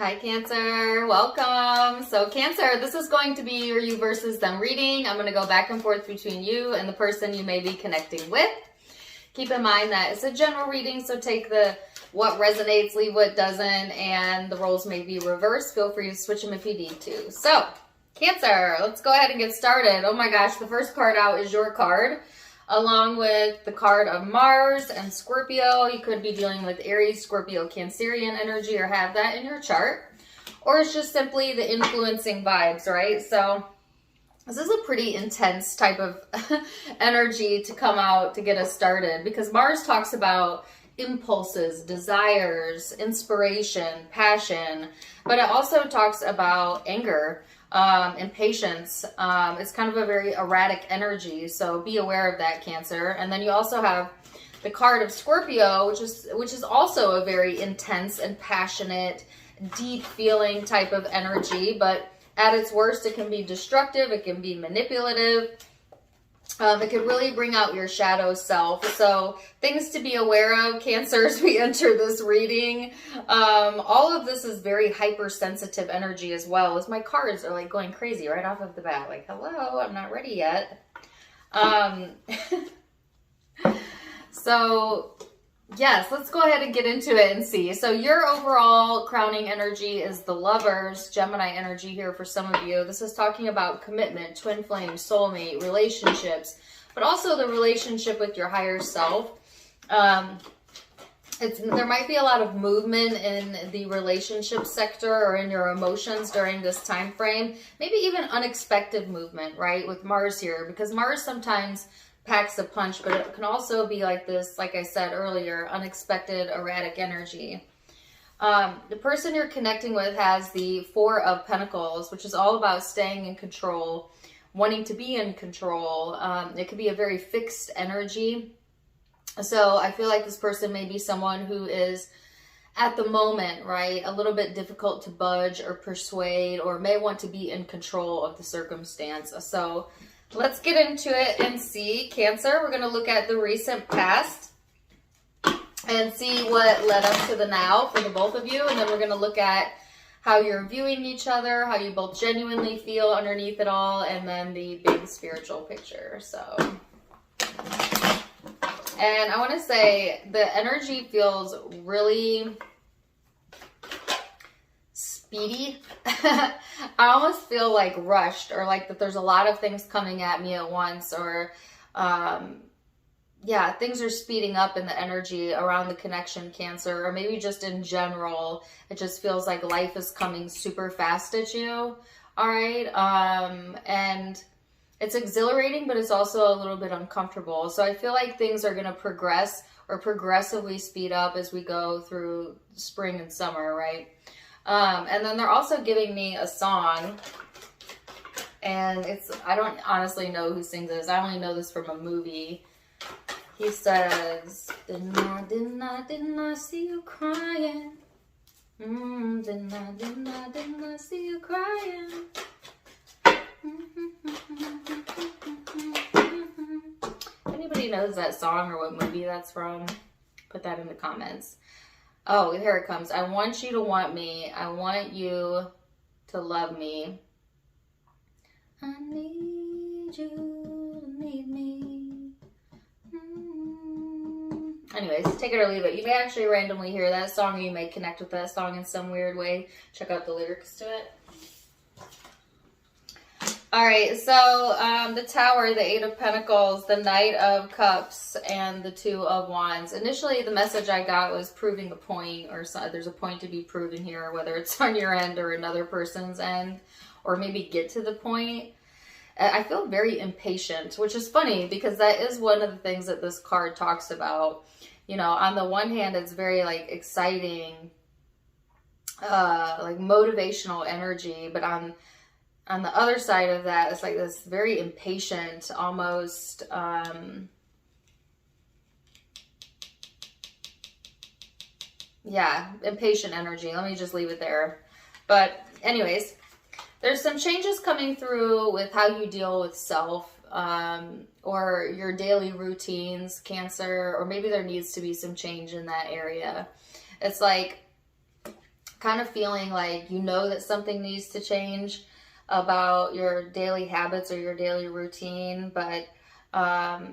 Hi Cancer, welcome. So Cancer, this is going to be your you versus them reading. I'm going to go back and forth between you and the person you may be connecting with. Keep in mind that it's a general reading, so take the what resonates, leave what doesn't, and the roles may be reversed. Feel free to switch them if you need to. So Cancer, let's go ahead and get started. Oh my gosh, the first card out is your card, along with the card of Mars and Scorpio. You could be dealing with Aries, Scorpio, Cancerian energy, or have that in your chart. Or it's just simply the influencing vibes, right? So this is a pretty intense type of energy to come out to get us started, because Mars talks about impulses, desires, inspiration, passion, but it also talks about anger, impatience. It's kind of a very erratic energy, so be aware of that, Cancer. And then you also have the card of Scorpio, which is also a very intense and passionate, deep feeling type of energy, but at its worst, it can be destructive, it can be manipulative, it can really bring out your shadow self. So things to be aware of, Cancer, as we enter this reading. All of this is very hypersensitive energy as well, as my cards are like going crazy right off of the bat. Like, hello, I'm not ready yet. So yes, let's go ahead and get into it and see. So your overall crowning energy is the Lovers, Gemini energy here for some of you. This is talking about commitment, twin flame, soulmate, relationships, but also the relationship with your higher self. There might be a lot of movement in the relationship sector or in your emotions during this time frame. Maybe even unexpected movement, right, with Mars here, because Mars sometimes packs a punch, but it can also be like this, like I said earlier, unexpected, erratic energy. The person you're connecting with has the Four of Pentacles, which is all about staying in control, wanting to be in control. It could be a very fixed energy. So I feel like this person may be someone who is, at the moment, right, a little bit difficult to budge or persuade, or may want to be in control of the circumstance. So let's get into it and see, Cancer. We're going to look at the recent past and see what led up to the now for the both of you. And then we're going to look at how you're viewing each other, how you both genuinely feel underneath it all, and then the big spiritual picture. So, and I want to say the energy feels really speedy. I almost feel like rushed, or like that there's a lot of things coming at me at once, or yeah, things are speeding up in the energy around the connection, Cancer, or maybe just in general, it just feels like life is coming super fast at you. All right. And it's exhilarating, but it's also a little bit uncomfortable. So I feel like things are going to progress or progressively speed up as we go through spring and summer, right? And then they're also giving me a song, and I don't honestly know who sings this. I only know this from a movie. He says, didn't I see you crying? Didn't I see you crying? If anybody knows that song or what movie that's from, put that in the comments. Oh, here it comes. I want you to want me. I want you to love me. I need you to need me. Anyways, take it or leave it. You may actually randomly hear that song, or you may connect with that song in some weird way. Check out the lyrics to it. All right, so the Tower, the Eight of Pentacles, the Knight of Cups, and the Two of Wands. Initially, the message I got was proving a point, or there's a point to be proven here, whether it's on your end or another person's end, or maybe get to the point. I feel very impatient, which is funny because that is one of the things that this card talks about. You know, on the one hand, it's very like exciting, like motivational energy, but on the other side of that, it's like this very impatient, almost, yeah, impatient energy. Let me just leave it there. But anyways, there's some changes coming through with how you deal with self, or your daily routines, Cancer, or maybe there needs to be some change in that area. It's like kind of feeling like you know that something needs to change about your daily habits or your daily routine, but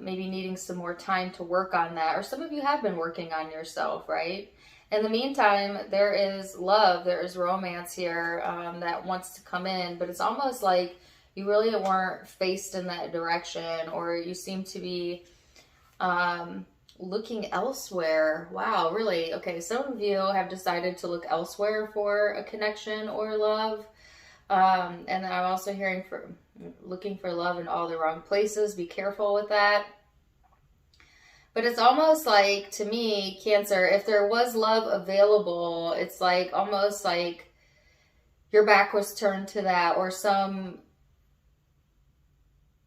maybe needing some more time to work on that. Or some of you have been working on yourself, right? In the meantime, there is love, there is romance here that wants to come in, but it's almost like you really weren't faced in that direction, or you seem to be looking elsewhere. Wow, really? Okay, some of you have decided to look elsewhere for a connection or love. And I'm also hearing for looking for love in all the wrong places. Be careful with that. But it's almost like, to me, Cancer, if there was love available, it's like almost like your back was turned to that, or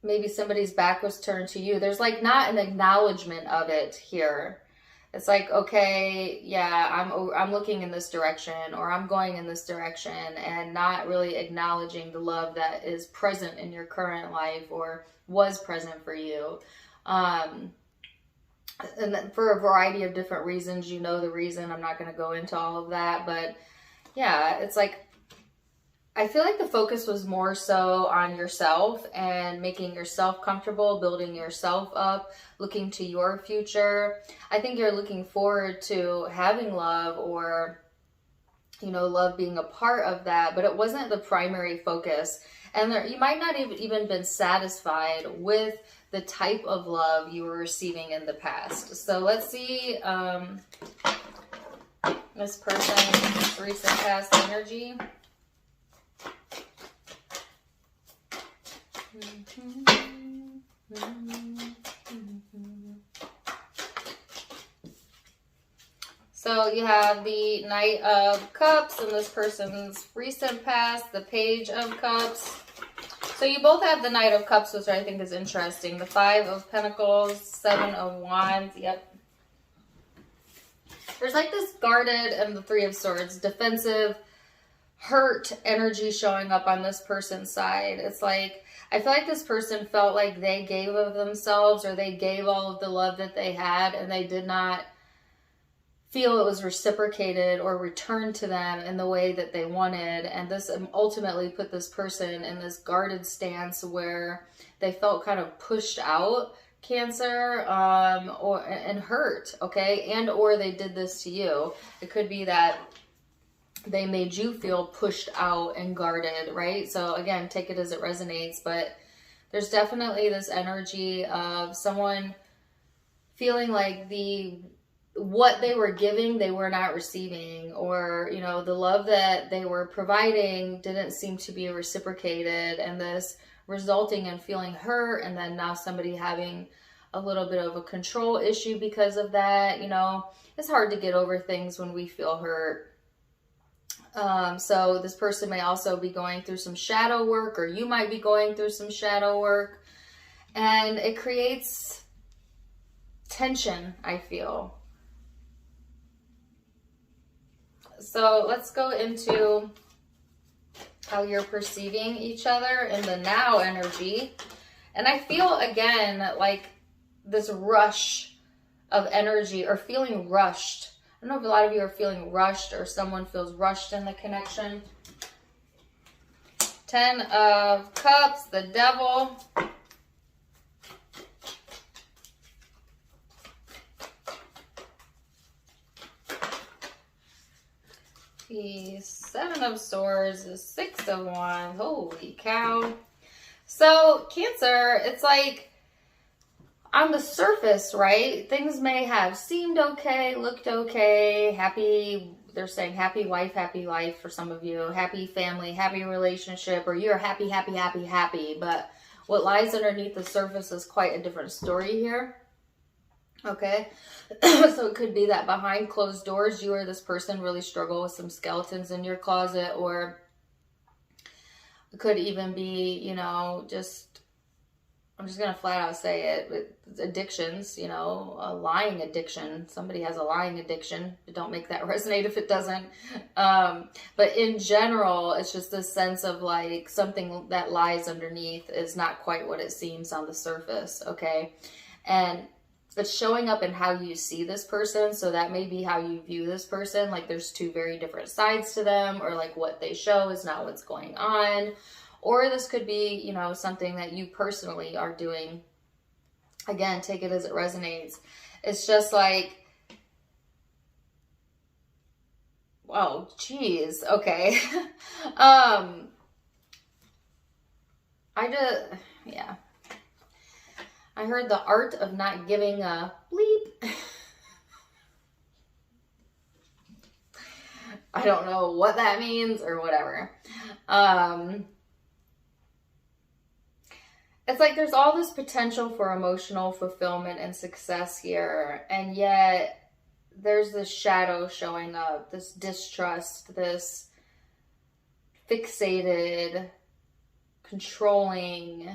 maybe somebody's back was turned to you. There's like not an acknowledgement of it here. It's like, okay, yeah, I'm looking in this direction, or I'm going in this direction, and not really acknowledging the love that is present in your current life or was present for you. And then for a variety of different reasons, you know the reason. I'm not going to go into all of that, but yeah, it's like, I feel like the focus was more so on yourself and making yourself comfortable, building yourself up, looking to your future. I think you're looking forward to having love, or, you know, love being a part of that, but it wasn't the primary focus. And you might not even been satisfied with the type of love you were receiving in the past. So let's see this person's recent past energy. So you have the Knight of Cups in this person's recent past, the Page of Cups. So you both have the Knight of Cups, which I think is interesting. The Five of Pentacles, Seven of Wands. Yep. There's like this guarded and the Three of Swords, defensive, hurt energy showing up on this person's side. It's like, I feel like this person felt like they gave of themselves, or they gave all of the love that they had, and they did not feel it was reciprocated or returned to them in the way that they wanted. And this ultimately put this person in this guarded stance where they felt kind of pushed out, Cancer, and hurt, okay? And or they did this to you. It could be that they made you feel pushed out and guarded, right? So again, take it as it resonates, but there's definitely this energy of someone feeling like what they were giving, they were not receiving, or, you know, the love that they were providing didn't seem to be reciprocated, and this resulting in feeling hurt, and then now somebody having a little bit of a control issue because of that. You know, it's hard to get over things when we feel hurt. So this person may also be going through some shadow work, or you might be going through some shadow work, and it creates tension, I feel. So let's go into how you're perceiving each other in the now energy. And I feel, again, like this rush of energy, or feeling rushed. I don't know if a lot of you are feeling rushed, or someone feels rushed in the connection. 10 of Cups, the Devil. The Seven of Swords, the Six of Wands. Holy cow. So, Cancer, it's like, on the surface, right, things may have seemed okay, looked okay, happy, they're saying happy wife, happy life for some of you, happy family, happy relationship, or you're happy, happy, happy, happy, but what lies underneath the surface is quite a different story here, okay? So it could be that behind closed doors, you or this person really struggle with some skeletons in your closet, or it could even be, you know, I'm just going to flat out say it, addictions, you know, a lying addiction. Somebody has a lying addiction. Don't make that resonate if it doesn't. But in general, it's just this sense of like something that lies underneath is not quite what it seems on the surface, okay? And it's showing up in how you see this person. So that may be how you view this person. Like there's two very different sides to them, or like what they show is not what's going on. Or this could be, you know, something that you personally are doing. Again, take it as it resonates. It's just like, oh, geez. Okay. Yeah. I heard the art of not giving a bleep. I don't know what that means or whatever. It's like there's all this potential for emotional fulfillment and success here, and yet there's this shadow showing up, this distrust, this fixated, controlling,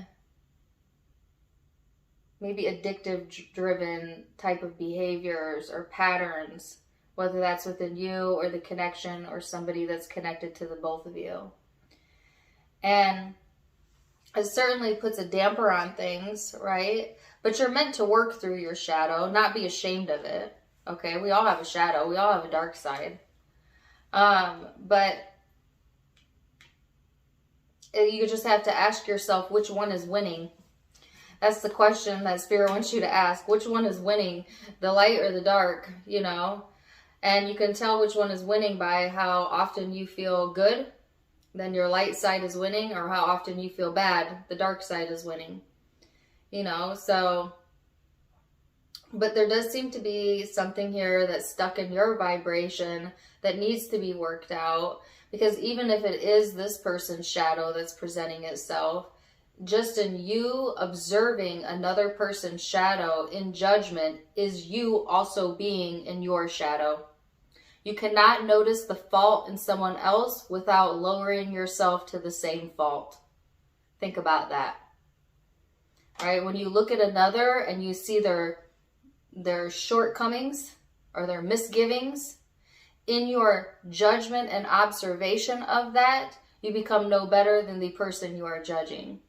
maybe addictive driven type of behaviors or patterns, whether that's within you or the connection or somebody that's connected to the both of you. And it certainly puts a damper on things, right? But you're meant to work through your shadow, not be ashamed of it. Okay, we all have a shadow. We all have a dark side. But you just have to ask yourself, which one is winning? That's the question that Spirit wants you to ask. Which one is winning, the light or the dark, you know? And you can tell which one is winning by how often you feel good, then your light side is winning, or how often you feel bad, the dark side is winning. You know, so, but there does seem to be something here that's stuck in your vibration that needs to be worked out, because even if it is this person's shadow that's presenting itself, just in you observing another person's shadow in judgment is you also being in your shadow. You cannot notice the fault in someone else without lowering yourself to the same fault. Think about that. Right? When you look at another and you see their shortcomings or their misgivings, in your judgment and observation of that, you become no better than the person you are judging.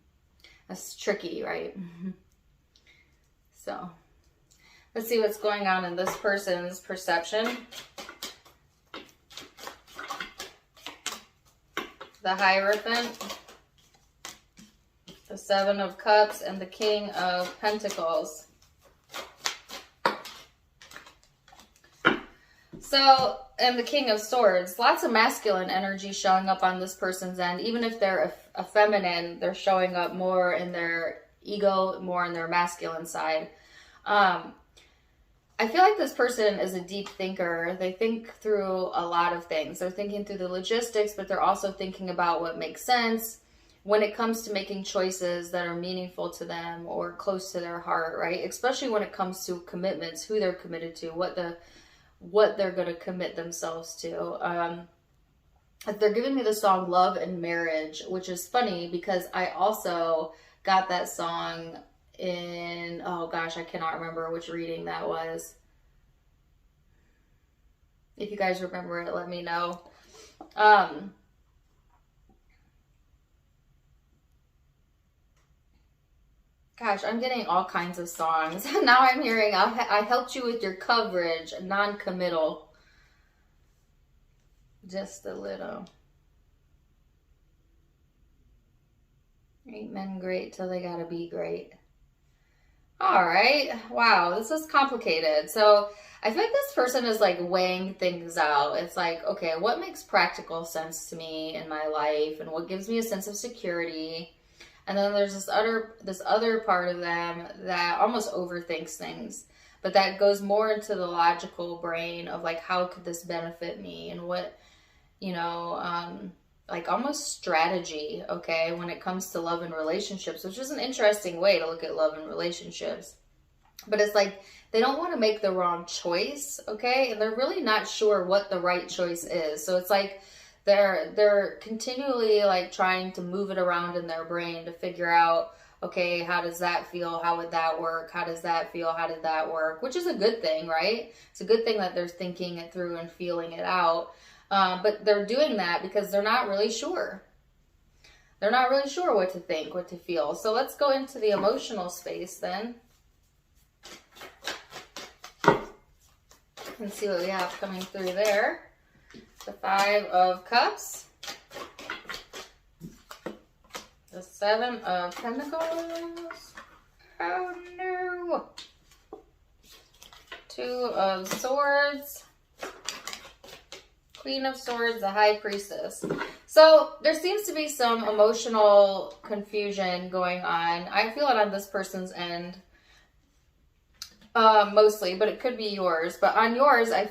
That's tricky, right? So, let's see what's going on in this person's perception. The Hierophant, the Seven of Cups, and the King of Pentacles. So, and the King of Swords, lots of masculine energy showing up on this person's end. Even if they're a feminine, they're showing up more in their ego, more in their masculine side. I feel like this person is a deep thinker. They think through a lot of things. They're thinking through the logistics, but they're also thinking about what makes sense when it comes to making choices that are meaningful to them or close to their heart, right? Especially when it comes to commitments, who they're committed to, what they're going to commit themselves to. They're giving me the song Love and Marriage, which is funny because I also got that song in, oh gosh, I cannot remember which reading that was. If you guys remember it, let me know. Gosh, I'm getting all kinds of songs. Now I'm hearing, I helped you with your coverage, non-committal. Just a little. Ain't men great till they gotta be great. All right. Wow, this is complicated. So I feel like this person is like weighing things out. It's like, okay, what makes practical sense to me in my life and what gives me a sense of security? And then there's this other part of them that almost overthinks things, but that goes more into the logical brain of like, how could this benefit me? And what, you know, like almost strategy, okay, when it comes to love and relationships, which is an interesting way to look at love and relationships. But it's like they don't want to make the wrong choice, okay? And they're really not sure what the right choice is. So it's like they're continually like trying to move it around in their brain to figure out, okay, how does that feel? How would that work? How does that feel? How did that work? Which is a good thing, right? It's a good thing that they're thinking it through and feeling it out. But they're doing that because they're not really sure. They're not really sure what to think, what to feel. So let's go into the emotional space then. And see what we have coming through there. The 5 of Cups. The 7 of Pentacles. Oh no. 2 of Swords. Queen of Swords, the High Priestess. So there seems to be some emotional confusion going on. I feel it on this person's end. Mostly, but it could be yours. But on yours, I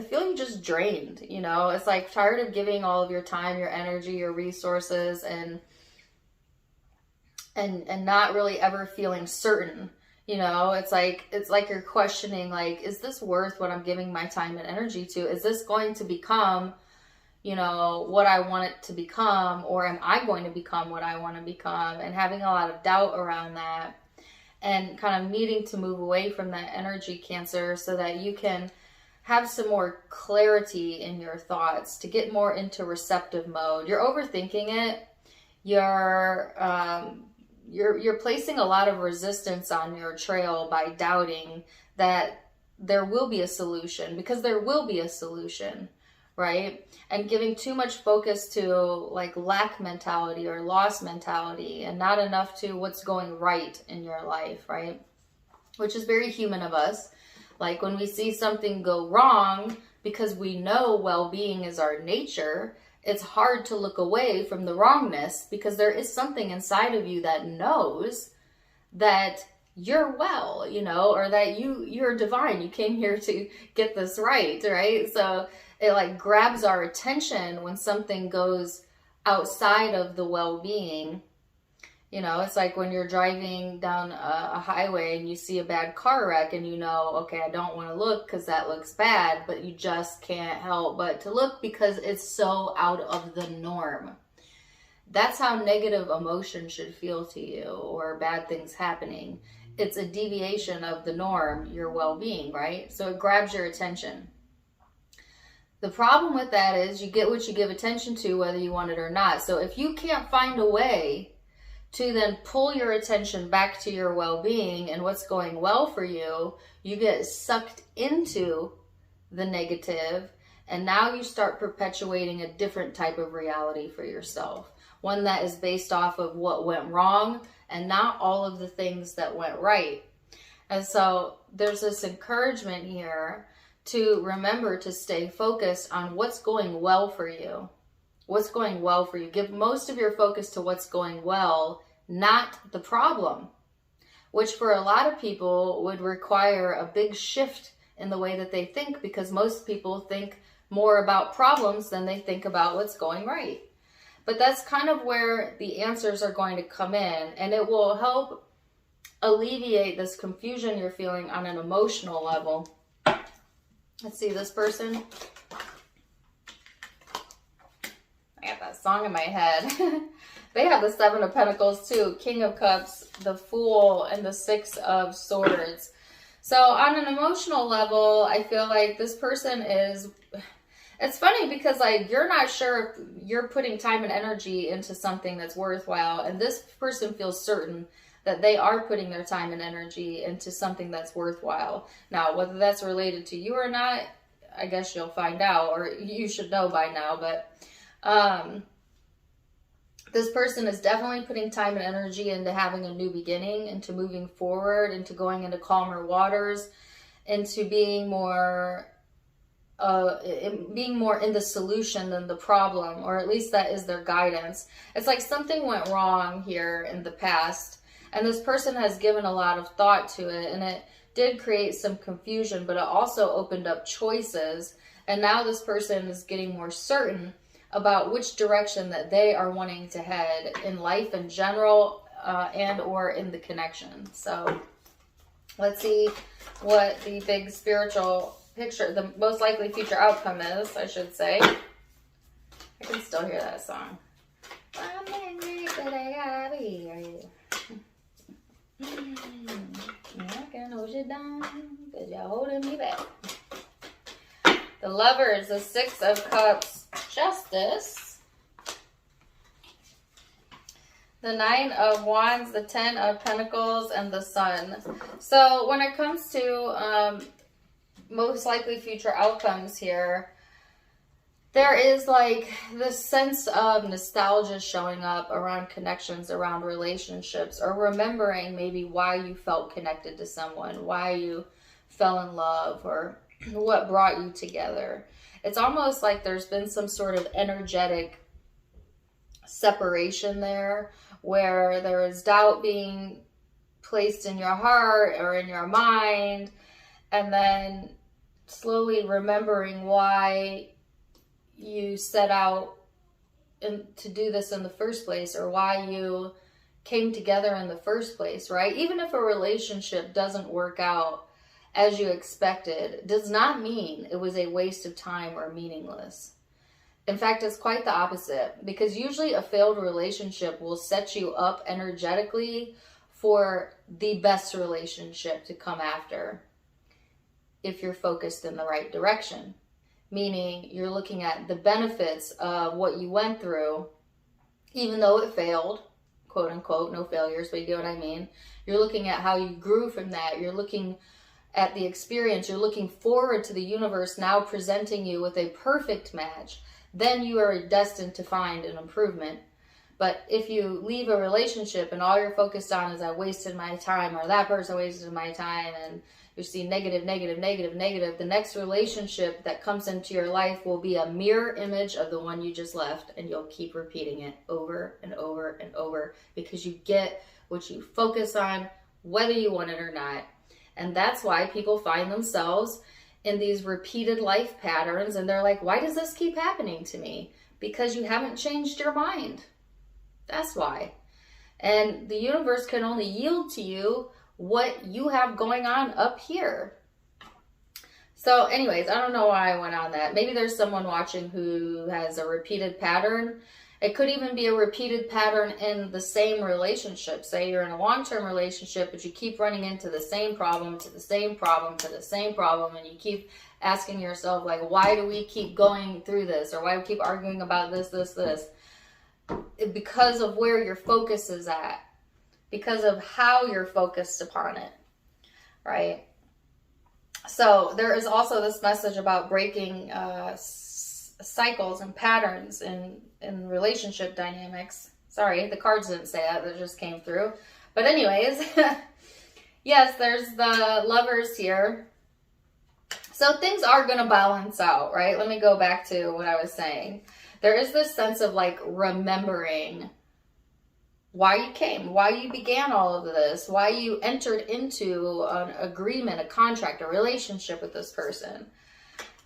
feel you just drained, you know? It's like tired of giving all of your time, your energy, your resources, and not really ever feeling certain, you know? It's like you're questioning, like, is this worth what I'm giving my time and energy to? Is this going to become, you know, what I want it to become, or am I going to become what I want to become? And having a lot of doubt around that, and kind of needing to move away from that energy, Cancer, so that you can have some more clarity in your thoughts, to get more into receptive mode. You're overthinking it. You're placing a lot of resistance on your trail by doubting that there will be a solution, because there will be a solution, right? And giving too much focus to like lack mentality or loss mentality, and not enough to what's going right in your life, right? Which is very human of us. Like when we see something go wrong, because we know well-being is our nature, it's hard to look away from the wrongness, because there is something inside of you that knows that you're well, you know, or that you're divine. You came here to get this right? So it like grabs our attention when something goes outside of the well-being. You know, it's like when you're driving down a highway and you see a bad car wreck, and you know, okay, I don't want to look because that looks bad, but you just can't help but to look because it's so out of the norm. That's how negative emotion should feel to you, or bad things happening. It's a deviation of the norm, your well-being, right? So it grabs your attention. The problem with that is you get what you give attention to, whether you want it or not. So if you can't find a way to then pull your attention back to your well-being and what's going well for you, you get sucked into the negative, and now you start perpetuating a different type of reality for yourself. One that is based off of what went wrong and not all of the things that went right. And so there's this encouragement here to remember to stay focused on what's going well for you. What's going well for you. Give most of your focus to what's going well, not the problem, which for a lot of people would require a big shift in the way that they think, because most people think more about problems than they think about what's going right. But that's kind of where the answers are going to come in, and it will help alleviate this confusion you're feeling on an emotional level. Let's see, this person. I got that song in my head. They have the 7 of Pentacles too, King of Cups, the Fool, and the 6 of Swords. So on an emotional level, I feel like this person is, it's funny because like you're not sure if you're putting time and energy into something that's worthwhile, and this person feels certain that they are putting their time and energy into something that's worthwhile. Now, whether that's related to you or not, I guess you'll find out, or you should know by now, but this person is definitely putting time and energy into having a new beginning, into moving forward, into going into calmer waters, into being more in the solution than the problem, or at least that is their guidance. It's like something went wrong here in the past, and this person has given a lot of thought to it, and it did create some confusion, but it also opened up choices, and now this person is getting more certain about which direction that they are wanting to head in life in general, and or in the connection. So let's see what the big spiritual picture, the most likely future outcome is, I should say. I can still hear that song. I can hold you down because you're holding me back. The Lovers, the 6 of Cups, Justice, the 9 of Wands, the 10 of Pentacles, and the Sun. So when it comes to most likely future outcomes here, there is like this sense of nostalgia showing up around connections, around relationships, or remembering maybe why you felt connected to someone, why you fell in love, or what brought you together. It's almost like there's been some sort of energetic separation there, where there is doubt being placed in your heart or in your mind, and then slowly remembering why you set out to do this in the first place, or why you came together in the first place, right? Even if a relationship doesn't work out as you expected, does not mean it was a waste of time or meaningless. In fact, it's quite the opposite, because usually a failed relationship will set you up energetically for the best relationship to come after if you're focused in the right direction. Meaning you're looking at the benefits of what you went through, even though it failed, quote unquote, no failures, but you get what I mean. You're looking at how you grew from that. You're looking at the experience. You're looking forward to the universe now presenting you with a perfect match. Then you are destined to find an improvement. But if you leave a relationship and all you're focused on is I wasted my time, or that person wasted my time, and you see negative, negative, negative, negative, the next relationship that comes into your life will be a mirror image of the one you just left, and you'll keep repeating it over and over and over, because you get what you focus on, whether you want it or not. And that's why people find themselves in these repeated life patterns, and they're like, why does this keep happening to me? Because you haven't changed your mind. That's why. And the universe can only yield to you what you have going on up here. So anyways, I don't know why I went on that. Maybe there's someone watching who has a repeated pattern. It could even be a repeated pattern in the same relationship. Say you're in a long-term relationship, but you keep running into the same problem, to the same problem, to the same problem, and you keep asking yourself, like, why do we keep going through this? Or why do we keep arguing about this? Because of where your focus is at. Because of how you're focused upon it, right? So there is also this message about breaking cycles and patterns in relationship dynamics. Sorry, the cards didn't say that. That just came through. But anyways, yes, there's the Lovers here. So things are going to balance out, right? Let me go back to what I was saying. There is this sense of like remembering why you came, why you began all of this, why you entered into an agreement, a contract, a relationship with this person.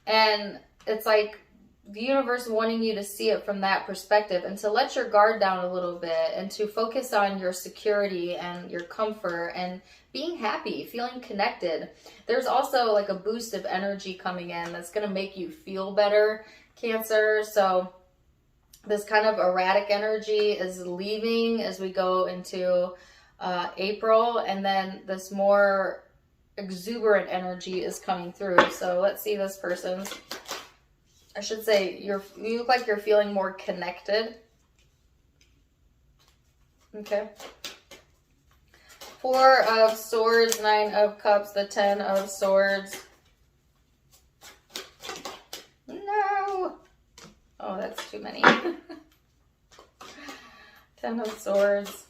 And it's like the universe wanting you to see it from that perspective, and to let your guard down a little bit, and to focus on your security and your comfort and being happy, feeling connected. There's also like a boost of energy coming in that's going to make you feel better, Cancer. So this kind of erratic energy is leaving as we go into April, and then this more exuberant energy is coming through. So let's see this person's. I should say you look like you're feeling more connected. Okay. 4 of Swords, 9 of Cups, the 10 of Swords. No. Oh, that's too many. 10 of Swords.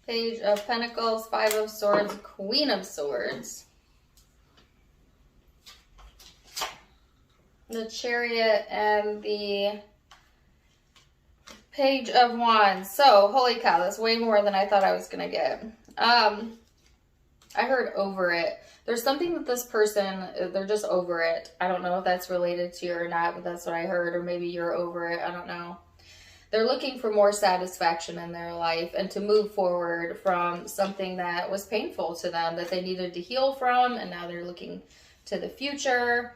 Page of Pentacles, 5 of Swords, Queen of Swords. The Chariot and the Page of Wands. So, holy cow, that's way more than I thought I was going to get. I heard over it. There's something that this person, they're just over it. I don't know if that's related to you or not, but that's what I heard. Or maybe you're over it. I don't know. They're looking for more satisfaction in their life and to move forward from something that was painful to them, that they needed to heal from. And now they're looking to the future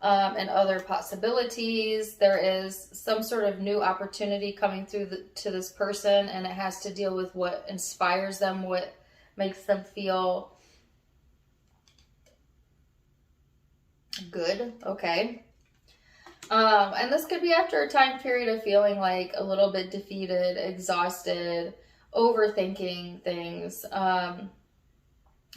and other possibilities. There is some sort of new opportunity coming through to this person, and it has to deal with what inspires them, what makes them feel good. Okay. And this could be after a time period of feeling like a little bit defeated, exhausted, overthinking things.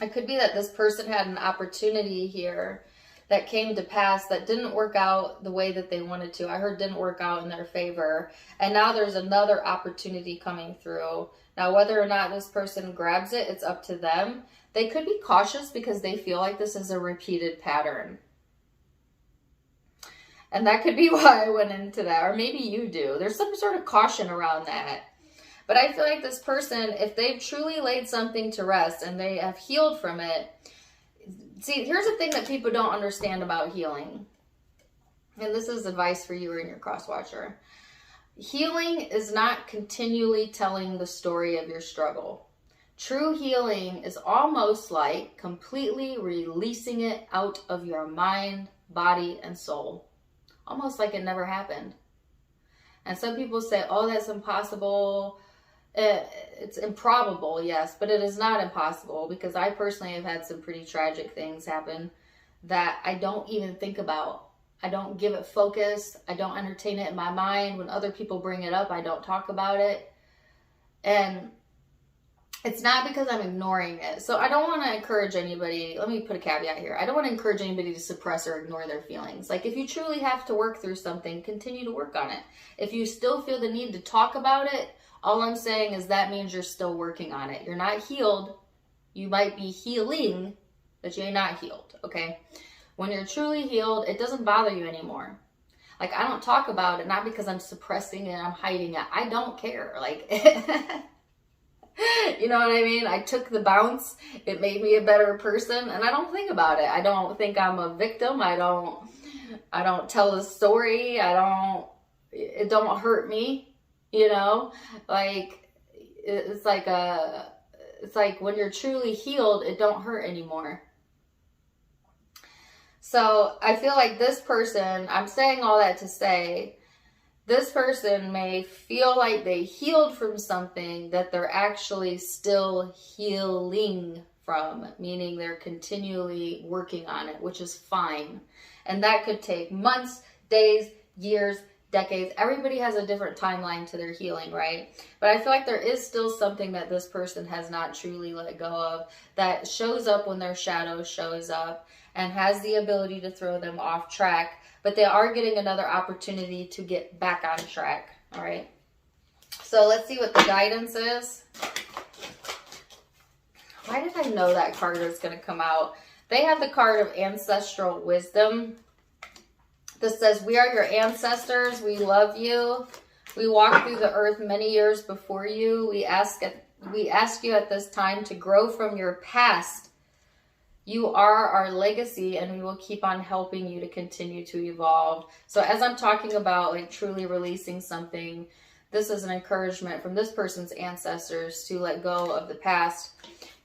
It could be that this person had an opportunity here that came to pass that didn't work out the way that they wanted to. I heard didn't work out in their favor. And now there's another opportunity coming through. Now, whether or not this person grabs it, it's up to them. They could be cautious because they feel like this is a repeated pattern. And that could be why I went into that. Or maybe you do. There's some sort of caution around that. But I feel like this person, if they've truly laid something to rest and they have healed from it. See, here's the thing that people don't understand about healing. And this is advice for you and your cross watcher. Healing is not continually telling the story of your struggle. True healing is almost like completely releasing it out of your mind, body, and soul. Almost like it never happened. And some people say, oh, that's impossible. It's improbable, yes, but it is not impossible, because I personally have had some pretty tragic things happen that I don't even think about. I don't give it focus. I don't entertain it in my mind. When other people bring it up, I don't talk about it. And it's not because I'm ignoring it. So I don't want to encourage anybody. Let me put a caveat here. I don't want to encourage anybody to suppress or ignore their feelings. Like, if you truly have to work through something, continue to work on it. If you still feel the need to talk about it, all I'm saying is that means you're still working on it. You're not healed. You might be healing, but you're not healed, okay? When you're truly healed, it doesn't bother you anymore. Like, I don't talk about it, not because I'm suppressing it, I'm hiding it. I don't care. Like, you know what I mean? I took the bounce. It made me a better person, and I don't think about it. I don't think I'm a victim. I don't tell the story. It don't hurt me. You know, like, it's like when you're truly healed, it don't hurt anymore. So I feel like this person, I'm saying all that to say, this person may feel like they healed from something that they're actually still healing from, meaning they're continually working on it, which is fine. And that could take months, days, years, decades. Everybody has a different timeline to their healing, right? But I feel like there is still something that this person has not truly let go of that shows up when their shadow shows up and has the ability to throw them off track, but they are getting another opportunity to get back on track, all right? So let's see what the guidance is. Why did I know that card was going to come out? They have the card of ancestral wisdom. This says, we are your ancestors. We love you. We walked through the earth many years before you. We ask you at this time to grow from your past. You are our legacy, and we will keep on helping you to continue to evolve. So as I'm talking about like truly releasing something, this is an encouragement from this person's ancestors to let go of the past.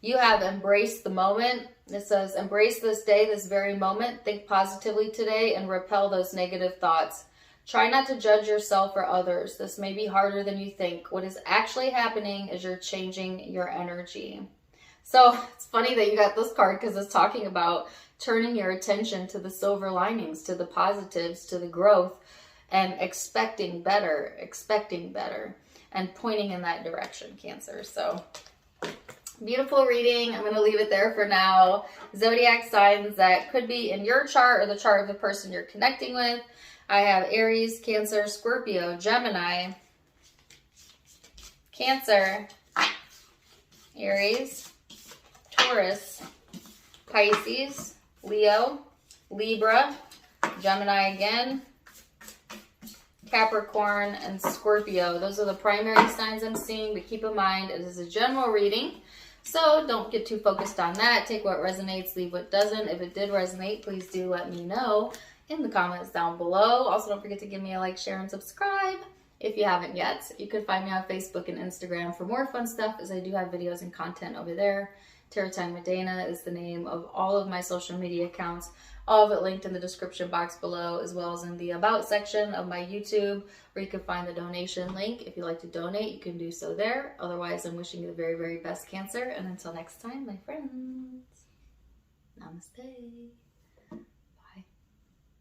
You have embraced the moment. It says, embrace this day, this very moment. Think positively today and repel those negative thoughts. Try not to judge yourself or others. This may be harder than you think. What is actually happening is you're changing your energy. So it's funny that you got this card, because it's talking about turning your attention to the silver linings, to the positives, to the growth, and expecting better, and pointing in that direction, Cancer. So beautiful reading. I'm going to leave it there for now. Zodiac signs that could be in your chart or the chart of the person you're connecting with. I have Aries, Cancer, Scorpio, Gemini, Cancer, Aries, Taurus, Pisces, Leo, Libra, Gemini again, Capricorn, and Scorpio. Those are the primary signs I'm seeing, but keep in mind it is a general reading. So don't get too focused on that. Take what resonates, leave what doesn't. If it did resonate, please do let me know in the comments down below. Also, don't forget to give me a like, share, and subscribe if you haven't yet. You can find me on Facebook and Instagram for more fun stuff, as I do have videos and content over there. Tarot Time with Dana is the name of all of my social media accounts. All of it linked in the description box below, as well as in the About section of my YouTube, where you can find the donation link. If you'd like to donate, you can do so there. Otherwise, I'm wishing you the very, very best, Cancer. And until next time, my friends, namaste.